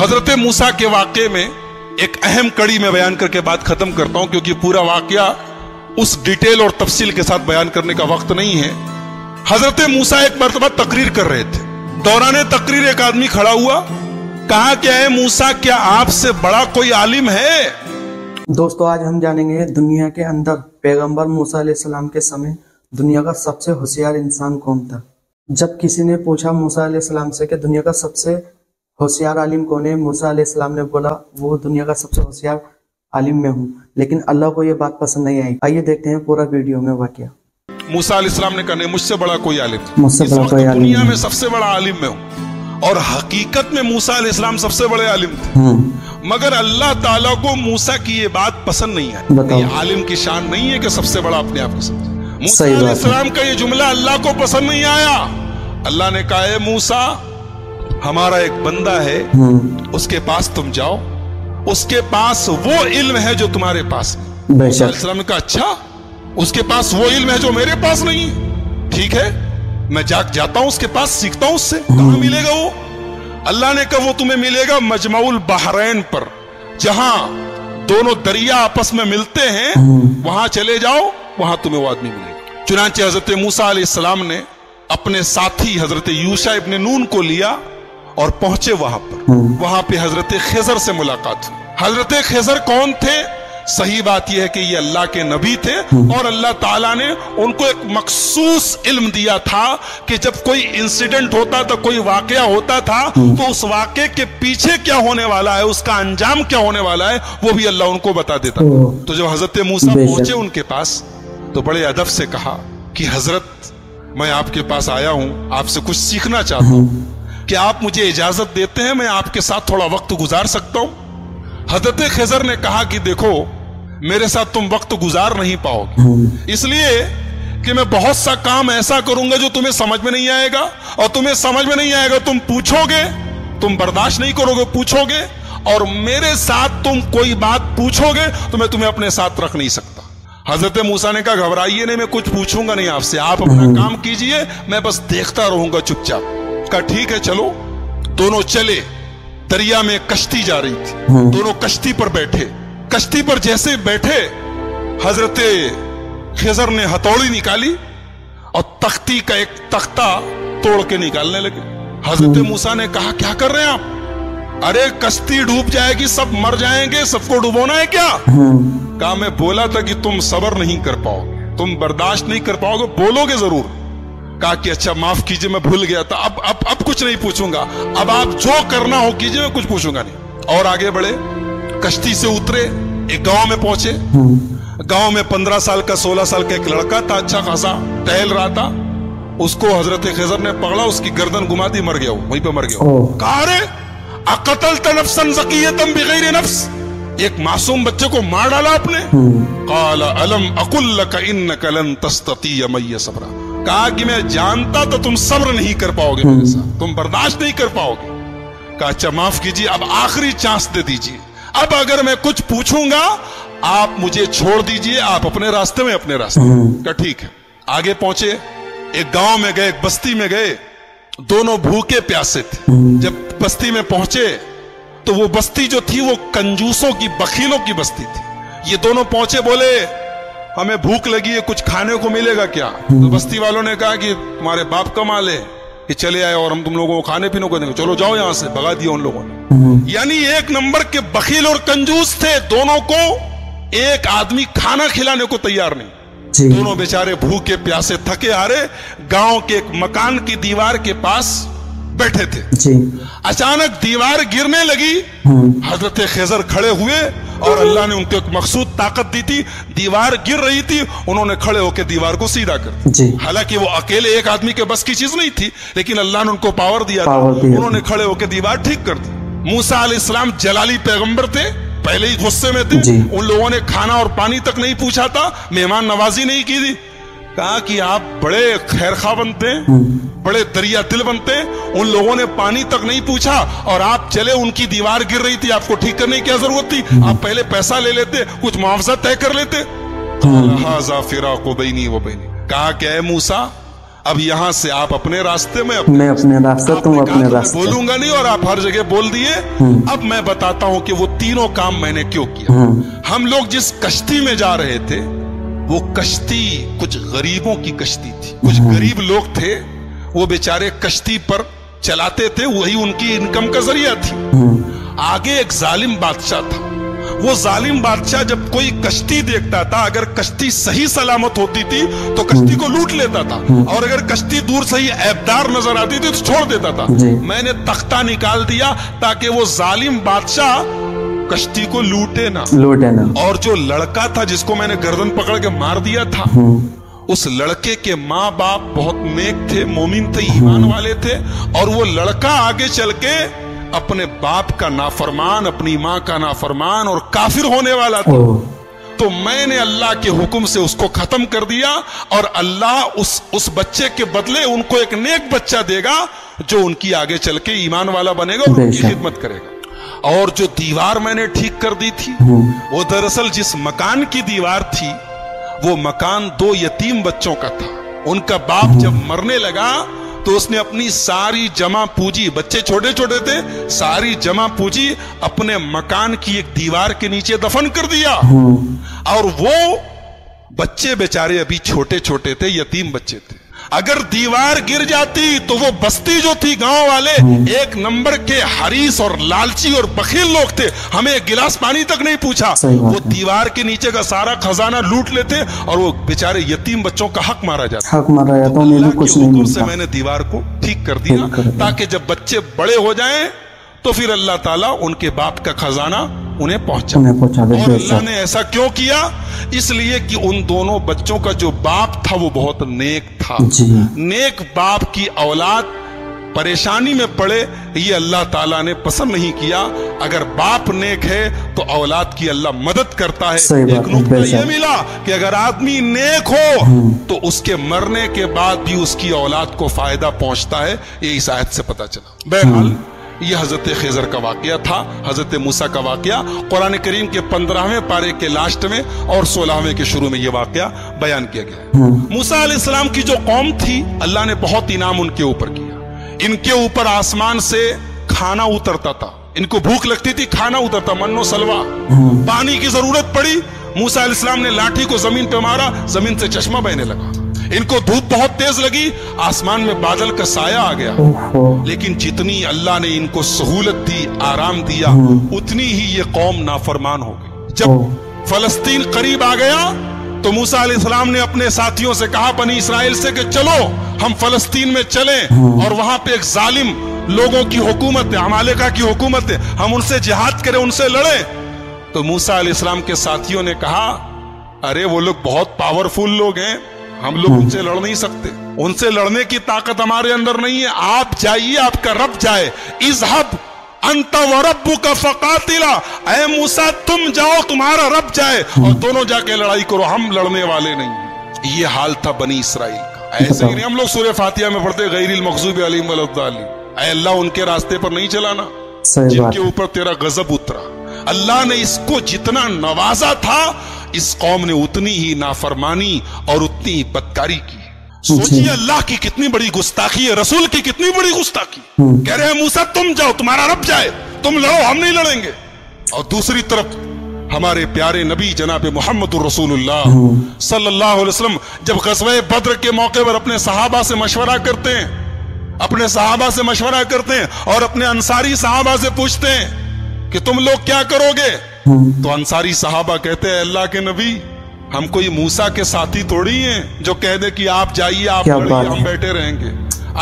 हजरत मूसा के वाक़े में एक अहम कड़ी में बयान करके बात खत्म करता हूं, क्योंकि पूरा वाक़या उस डिटेल और तफसील के साथ बयान करने का वक्त नहीं है। हजरत मूसा एक मर्तबा तकरीर कर रहे थे। दौरान तकरीर एक आदमी खड़ा हुआ, कहा क्या है मूसा, क्या आपसे बड़ा कोई आलिम है? दोस्तों, आज हम जानेंगे दुनिया के अंदर पैगंबर मूसा अलैहिस्सलाम के समय दुनिया का सबसे होशियार इंसान कौन था। जब किसी ने पूछा मूसा अलैहिस्सलाम से कि दुनिया का सबसे होशियार आलिम कौन है, मूसा अलैहिस्सलाम ने बोला वो दुनिया का सबसे होशियार आलिम मैं हूँ। लेकिन अल्लाह को ये बात पसंद नहीं आई। आइए देखते हैं पूरा वीडियो में वाकया। मूसा अलैहिस्सलाम ने कहा नहीं, मुझसे बड़ा कोई आलिम, मुझसे बड़ा कोई आलिम दुनिया में सबसे बड़ा आलिम मैं हूँ। और हकीकत में मूसा अलैहिस्सलाम सबसे बड़े आलिम थे, मगर अल्लाह ताला को मूसा की ये बात पसंद नहीं है। ये आलिम की शान नहीं है कि सबसे बड़ा अपने आप को समझे। मूसा अलैहिस्सलाम का ये जुमला अल्लाह को पसंद नहीं आया। अल्लाह ने कहा, मूसा, हमारा एक बंदा है, उसके पास तुम जाओ, उसके पास वो इल्म है जो तुम्हारे पास नहीं। मूसा अलैहिस्सलाम ने कहा, अच्छा, उसके पास वो इल्म है जो मेरे पास नहीं है, ठीक है, मैं जाता हूं उसके पास, सीखता हूं उससे। कहां मिलेगा वो? अल्लाह ने कहा वो तुम्हें मिलेगा मजमाउल बहरैन पर, जहां दोनों दरिया आपस में मिलते हैं, वहां चले जाओ, वहां तुम्हें वो आदमी मिलेगा। चुनांचे हजरत मूसा अलैहिस्सलाम ने अपने साथी हजरत यूशा इब्न नून को लिया और पहुंचे वहां पर। वहां पे हजरत खिजर से मुलाकात हुई। हजरत खिजर कौन थे? सही बात यह है कि ये अल्लाह के नबी थे, और अल्लाह ताला ने उनको एक मखसूस इल्म दिया था कि जब कोई इंसिडेंट होता था, कोई वाकया होता था, तो उस वाकये के पीछे क्या होने वाला है, उसका अंजाम क्या होने वाला है, वो भी अल्लाह उनको बता देता। तो जब हजरत मूसा पहुंचे उनके पास, तो बड़े अदब से कहा कि हजरत, मैं आपके पास आया हूं, आपसे कुछ सीखना चाहता हूं, क्या आप मुझे इजाजत देते हैं, मैं आपके साथ थोड़ा वक्त गुजार सकता हूं? हजरत खिजर ने कहा कि देखो, मेरे साथ तुम वक्त गुजार नहीं पाओगे, इसलिए कि मैं बहुत सा काम ऐसा करूंगा जो तुम्हें समझ में नहीं आएगा, और तुम्हें समझ में नहीं आएगा, तुम पूछोगे, तुम बर्दाश्त नहीं करोगे, पूछोगे, और मेरे साथ तुम कोई बात पूछोगे तो मैं तुम्हें अपने साथ रख नहीं सकता। हजरत मूसा ने कहा, घबराइए नहीं, मैं कुछ पूछूंगा नहीं आपसे, आप अपना काम कीजिए, मैं बस देखता रहूंगा चुपचाप। कहा ठीक है, चलो। दोनों चले, दरिया में कश्ती जा रही थी, दोनों कश्ती पर बैठे। कश्ती पर जैसे बैठे, हजरत खिजर ने हथौड़ी निकाली और तख्ती का एक तख्ता तोड़ के निकालने लगे। हजरत मूसा ने कहा, क्या कर रहे हैं आप? अरे कश्ती डूब जाएगी, सब मर जाएंगे, सबको डुबोना है क्या? कहा, मैं बोला था कि तुम सब्र नहीं कर पाओगे, तुम बर्दाश्त नहीं कर पाओगे, बोलोगे जरूर। कहा कि अच्छा माफ कीजिए, मैं भूल गया था, अब कुछ नहीं पूछूंगा, अब आप जो करना हो कीजिए, मैं कुछ पूछूंगा नहीं। और आगे बढ़े, कश्ती से उतरे, एक गांव में पहुंचे। गांव में 15 साल का 16 साल का एक लड़का था, अच्छा खासा टहल रहा था। उसको हजरत खिजर ने पकड़ा, उसकी गर्दन घुमा दी, मर गया, वहीं पे मर गया। कहा, अरे अक़तल्त नफ्सन ज़किय्यतन बिग़ैरि नफ्स, एक मासूम बच्चे को मार डाला आपने। क़ाल अलम अक़ुल लक इन्नका लन तस्ततिय मय्य सब्रा, कहा कि मैं जानता तो तुम सब्र नहीं कर पाओगे मेरे साथ, तुम बर्दाश्त नहीं कर पाओगे। कहा अच्छा माफ कीजिए, अब आखिरी चांस दे दीजिए, अब अगर मैं कुछ पूछूंगा आप मुझे छोड़ दीजिए, आप अपने रास्ते में अपने रास्ते। कहा ठीक है। आगे पहुंचे, एक गांव में गए, एक बस्ती में गए, दोनों भूखे प्यासे थे। जब बस्ती में पहुंचे तो वो बस्ती जो थी वो कंजूसों की, बखीलों की बस्ती थी। ये दोनों पहुंचे, बोले हमें भूख लगी है, कुछ खाने को मिलेगा क्या? तो बस्ती वालों ने कहा कि तुम्हारे बाप कमा ले कि चले आए और हम तुम लोगों को खाने पीने को देंगे, चलो जाओ यहां से। भगा दिया उन लोगों ने। यानी एक नंबर के बखील और कंजूस थे, दोनों को एक आदमी खाना खिलाने को तैयार नहीं। दोनों बेचारे भूखे प्यासे थके हारे गांव के एक मकान की दीवार के पास बैठे थे। अचानक दीवार गिरने लगी, हजरत खिजर खड़े हुए और अल्लाह ने उनको एक मखसूद ताकत दी थी। दीवार गिर रही थी, उन्होंने खड़े होकर दीवार को सीधा कर दिया। हालांकि वो अकेले एक आदमी के बस की चीज नहीं थी, लेकिन अल्लाह ने उनको पावर दिया था, उन्होंने खड़े होकर दीवार ठीक कर दी। मूसा अलैहिस्सलाम जलाली पैगंबर थे, पहले ही गुस्से में थे। उन लोगों ने खाना और पानी तक नहीं पूछा था, मेहमान नवाजी नहीं की थी। कहा कि आप बड़े खैरखा बनते, बड़े दरिया दिल बनते, उन लोगों ने पानी तक नहीं पूछा और आप चले, उनकी दीवार गिर रही थी, आपको ठीक करने की क्या जरूरत थी? आप पहले पैसा ले लेते, कुछ मुआवजा तय कर लेते। हाज़ा फ़िराक़ु बैनी व बैनी। कहा क्या है मूसा, اب یہاں سے آپ اپنے راستے میں، میں اپنے راستے، تم اپنے راستے. بولوں گا نہیں اور آپ ہر جگہ بول دیے. اب میں بتاتا ہوں کہ وہ تینوں کام میں نے کیوں کیا. ہم لوگ جس کشتی میں جا رہے تھے وہ کشتی کچھ غریبوں کی کشتی تھی. کچھ غریب لوگ تھے، وہ بیچارے کشتی پر چلاتے تھے، وہی ان کی انکم کا ذریعہ تھی. آگے ایک ظالم بادشاہ تھا. وہ ظالم بادشاہ جب کوئی کشتی دیکھتا تھا، اگر کشتی صحیح سلامت ہوتی تھی تو کشتی کو لوٹ لیتا تھا، اور اگر کشتی دور سے ہی عیبدار نظر آتی تھی تو چھوڑ دیتا تھا. میں نے تختہ نکال دیا تاکہ وہ ظالم بادشاہ کشتی کو لوٹے نہ. اور جو لڑکا تھا جس کو میں نے گردن پکڑ کے مار دیا تھا، اس لڑکے کے ماں باپ بہت نیک تھے، مومن تھے، ایمان والے تھے، اور وہ لڑکا آگے چل کے اپنے باپ کا نافرمان، اپنی ماں کا نافرمان اور کافر ہونے والا تھا. تو میں نے اللہ کے حکم سے اس کو ختم کر دیا، اور اللہ اس بچے کے بدلے ان کو ایک نیک بچہ دے گا جو ان کی آگے چل کے ایمان والا بنے گا اور ان کی خدمت کرے گا. اور جو دیوار میں نے ٹھیک کر دی تھی، وہ دراصل جس مکان کی دیوار تھی وہ مکان 2 یتیم بچوں کا تھا. ان کا باپ جب مرنے لگا تو اس نے اپنی ساری جمع پونجی، بچے چھوٹے چھوٹے تھے، ساری جمع پونجی اپنے مکان کی ایک دیوار کے نیچے دفن کر دیا. اور وہ بچے بیچارے ابھی چھوٹے چھوٹے تھے، یتیم بچے تھے. اگر دیوار گر جاتی تو وہ بستی جو تھی، گاؤں والے ایک نمبر کے حریص اور لالچی اور بخیل لوگ تھے، ہمیں ایک گلاس پانی تک نہیں پوچھا، وہ دیوار کے نیچے کا سارا خزانہ لوٹ لیتے اور وہ بیچارے یتیم بچوں کا حق مارا جاتا. اللہ کے حکم سے میں نے دیوار کو ٹھیک کر دیا تاکہ جب بچے بڑے ہو جائیں تو پھر اللہ تعالیٰ ان کے باپ کا خزانہ انہیں پہنچا. اور اللہ نے ایسا کیوں کیا؟ اس لیے کہ ان دونوں بچوں کا جو باپ تھا وہ بہت نیک تھا. نیک باپ کی اولاد پریشانی میں پڑے یہ اللہ تعالیٰ نے پسند نہیں کیا. اگر باپ نیک ہے تو اولاد کی اللہ مدد کرتا ہے. ایک نقطہ یہ ملا کہ اگر آدمی نیک ہو تو اس کے مرنے کے بعد بھی اس کی اولاد کو فائدہ پہنچتا ہے. یہ اس آیت سے پتا چلا. بہرحال یہ حضرت خضر کا واقعہ تھا، حضرت موسیٰ کا واقعہ. قرآن کریم کے 15ویں پارے کے لاسٹ میں اور 16ویں کے شروع میں یہ واقعہ بیان کیا گیا. موسیٰ علیہ السلام کی جو قوم تھی، اللہ نے بہت انعام ان کے اوپر کیا. ان کے اوپر آسمان سے کھانا اترتا تھا، ان کو بھوک لگتی تھی، کھانا اترتا، من و سلوا. پانی کی ضرورت پڑی، موسیٰ علیہ السلام نے لاٹھی کو زمین پہ مارا، زمین سے چشمہ بہنے لگا. ان کو دھوپ بہت تیز لگی، آسمان میں بادل کا سایہ آ گیا. لیکن جتنی اللہ نے ان کو سہولت دی، آرام دیا، اتنی ہی یہ قوم نافرمان ہو گئی. جب فلسطین قریب آ گیا تو موسیٰ علیہ السلام نے اپنے ساتھیوں سے کہا، بنی اسرائیل سے، کہ چلو ہم فلسطین میں چلیں، اور وہاں پہ ایک ظالم لوگوں کی حکومت ہے، عمالقہ کی حکومت ہے، ہم ان سے جہاد کریں، ان سے لڑیں. تو موسیٰ علیہ السلام کے ساتھیوں نے کہا، ارے وہ لوگ بہت پاورفل لوگ ہیں، ہم لوگ ان سے لڑ نہیں سکتے، ان سے لڑنے کی طاقت ہمارے اندر نہیں ہے. آپ جائیے، آپ کا رب جائے. اذهب انت وربک فقاتلا، اے موسیٰ تم جاؤ، تمہارا رب جائے، اور دونوں جا کے لڑائی کرو، ہم لڑنے والے نہیں ہیں. یہ حال تھا بنی اسرائیل کا. ایسے ہی نہیں ہم لوگ سورہ فاتحہ میں پڑھتے غیر المغضوب علیہم ولا الضالین، اے اللہ ان کے راستے پر نہیں چلانا جن کے اوپر تیرا غضب اترا. اللہ نے اس کو جتنا نوازا تھا، اس قوم نے اتنی ہی نافرمانی اور اتنی ہی بدکاری کی. سوچیے اللہ کی کتنی بڑی گستاخی ہے، رسول کی کتنی بڑی گستاخی. کہہ رہے ہیں موسیٰ تم جاؤ، تمہارا رب جائے، تم لڑو، ہم نہیں لڑیں گے. اور دوسری طرف ہمارے پیارے نبی جناب محمد الرسول اللہ صلی اللہ علیہ وسلم جب غزوہ بدر کے موقع پر اپنے صحابہ سے مشورہ کرتے ہیں، اپنے صحابہ سے مشورہ کرتے ہیں اور اپنے انصاری صحابہ سے پوچھتے ہیں کہ تم لوگ کیا کرو گے؟ تو انصاری صحابہ کہتے ہیں، اللہ کے نبی ہم کوئی موسیٰ کے ساتھی تھوڑی ہیں جو کہہ دے کہ آپ جائیے، آپ لڑیے، ہم بیٹھے رہیں گے.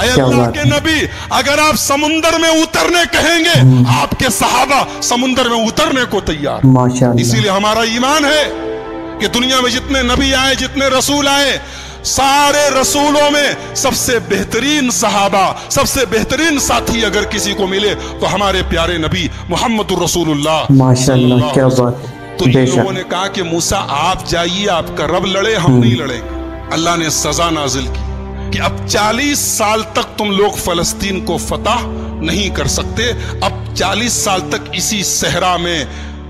اے اللہ کے نبی اگر آپ سمندر میں اترنے کہیں گے، آپ کے صحابہ سمندر میں اترنے کو تیار. اسی لیے ہمارا ایمان ہے کہ دنیا میں جتنے نبی آئے، جتنے رسول آئے، سارے رسولوں میں سب سے بہترین صحابہ، سب سے بہترین ساتھی اگر کسی کو ملے تو ہمارے پیارے نبی محمد الرسول اللہ. ماشاءاللہ، کیا بات. تو یہ لوگوں نے کہا کہ موسیٰ آپ جائیے، آپ کا رب لڑے، ہم نہیں لڑیں گے. اللہ نے سزا نازل کی کہ اب 40 سال تک تم لوگ فلسطین کو فتح نہیں کر سکتے. اب 40 سال تک اسی صحرا میں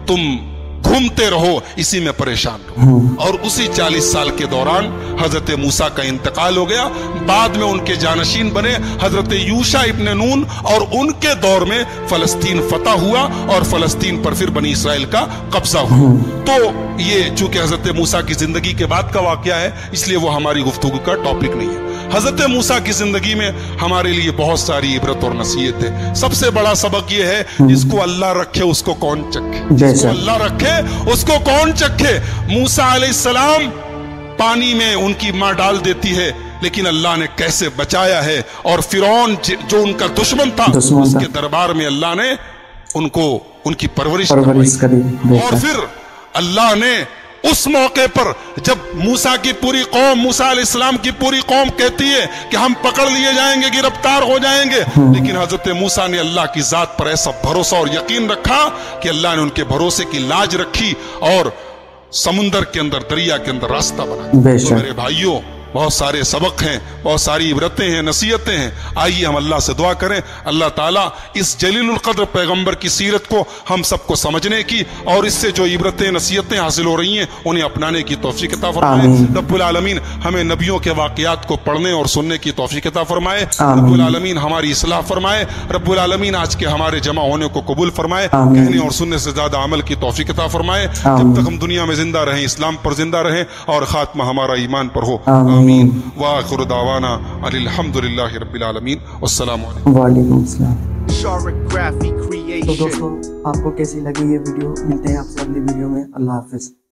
تم घूमते रहो, इसी में परेशान रहो। और उसी 40 साल के दौरान हजरत मूसा का इंतकाल हो गया। बाद में उनके जानशीन बने हजरत यूशा इब्न नून, और उनके दौर में फलस्तीन फतह हुआ और फलस्तीन पर फिर बनी इसराइल का कब्जा हुआ। तो ये चूंकि हजरत मूसा की जिंदगी के बाद का वाकया है, इसलिए वो हमारी गुफ्तगू का टॉपिक नहीं है। हजरत मूसा की जिंदगी में हमारे लिए बहुत सारी इबरत और नसीहत है। सबसे बड़ा सबक ये है, जिसको अल्लाह रखे उसको कौन चखे, जिसको अल्लाह रखे उसको कौन चखे। मूसा अलैहिस्सलाम पानी में उनकी मां डाल देती है, लेकिन अल्लाह ने कैसे बचाया है। और फिरौन जो उनका दुश्मन था, उसके दरबार में अल्लाह ने उनको उनकी परवरिश करी। और फिर अल्लाह ने उस मौके पर जब मूसा की पूरी कौम, मूसा अलैहिस्सलाम की पूरी कौम कहती है कि हम पकड़ लिए जाएंगे, गिरफ्तार हो जाएंगे, लेकिन हजरत मूसा ने अल्लाह की जात पर ऐसा भरोसा और यकीन रखा कि अल्लाह ने उनके भरोसे की लाज रखी और समुंदर के अंदर, दरिया के अंदर रास्ता बना। तो मेरे भाइयों, बहुत सारे सबक हैं, बहुत सारी इबरतें हैं, नसीहतें हैं। आइए हम अल्लाह से दुआ करें, अल्लाह ताला इस जलीलुल कद्र पैगंबर की सीरत को हम सबको समझने की और इससे जो इबरतें नसीहतें हासिल हो रही हैं उन्हें अपनाने की तौफीक अता फरमाए। रब्बुल आलमीन हमें नबियों के वाक़यात को पढ़ने और सुनने की तौफीक अता फरमाए। रब्बुल आलमीन हमारी इस्लाह फरमाए। रब्बुल आलमीन आज के हमारे जमा होने को कबूल फरमाए। कहने और सुनने से ज्यादा अमल की तौफीक अता फरमाए। जब तक हम दुनिया में जिंदा रहें, इस्लाम पर जिंदा रहें और खात्मा हमारा ईमान पर हो। आमीन। व आखिरु दावाना अल्हम्दुलिल्लाहि रब्बिल आलमीन। अस्सलामु अलैकुम। वालेकुम अस्सलाम। तो दोस्तों, आपको कैसी लगी ये वीडियो? मिलते हैं आपसे अगली वीडियो में। अल्लाह हाफिज।